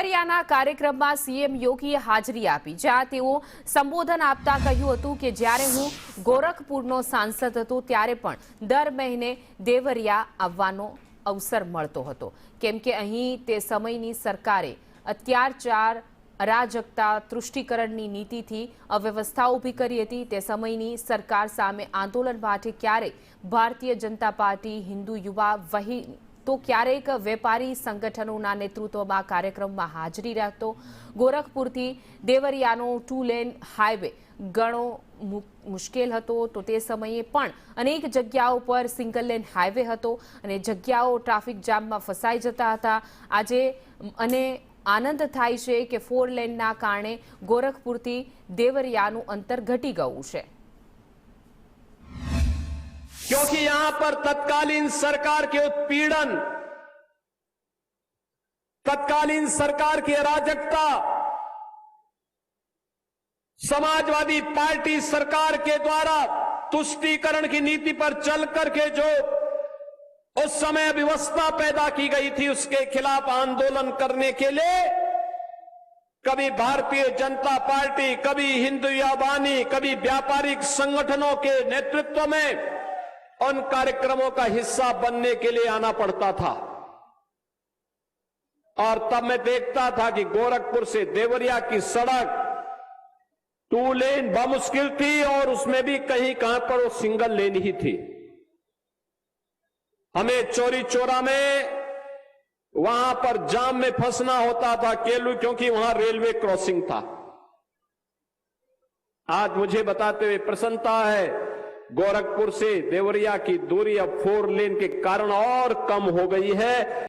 દેવરિયાના કાર્યક્રમમાં સીએમ યોગીએ હાજરી આપી, જ્યાં તેઓ સંબોધન આપતા કહ્યું હતું કે જ્યારે હું ગોરખપુરનો સાંસદ હતો ત્યારે પણ દર મહિને દેવરિયા આવવાનો અવસર મળતો હતો, કેમ કે અહીં તે સમયની સરકારે અત્યાચાર, અરાજકતા, તૃષ્ટિકરણની નીતિથી અવ્યવસ્થા ઊભી કરી હતી। તે સમયની સરકાર સામે આંદોલન માટે ક્યારેય ભારતીય જનતા પાર્ટી, હિન્દુ યુવા વહી તો ક્યારેક વેપારી સંગઠનોના નેતૃત્વમાં કાર્યક્રમમાં હાજરી રહેતો। ગોરખપુરથી દેવરિયાનો 2 લેન હાઈવે ઘણો મુશ્કેલ હતો, તો તે સમયે પણ અનેક જગ્યાઓ પર સિંગલ લેન હાઈવે હતો અને જગ્યાઓ ટ્રાફિક જામમાં ફસાઈ જતા હતા। આજે અને આનંદ થાય છે કે 4 લેનના કારણે ગોરખપુરથી દેવરિયાનું અંતર ઘટી ગયું છે, क्योंकि यहां पर तत्कालीन सरकार के उत्पीड़न, तत्कालीन सरकार की अराजकता, समाजवादी पार्टी सरकार के द्वारा तुष्टीकरण की नीति पर चल करके जो उस समय व्यवस्था पैदा की गई थी, उसके खिलाफ आंदोलन करने के लिए कभी भारतीय जनता पार्टी, कभी हिंदू युवानी, कभी व्यापारिक संगठनों के नेतृत्व में उन कार्यक्रमों का हिस्सा बनने के लिए आना पड़ता था। और तब मैं देखता था कि गोरखपुर से देवरिया की सड़क 2 लेन बमुश्किल थी और उसमें भी कहीं कहां पर वो सिंगल लेन ही थी। हमें चौरी चौरा में वहां पर जाम में फंसना होता था केलू, क्योंकि वहां रेलवे क्रॉसिंग था। आज मुझे बताते हुए प्रसन्नता है, गोरखपुर से देवरिया की दूरी अब 4 लेन के कारण और कम हो गई है।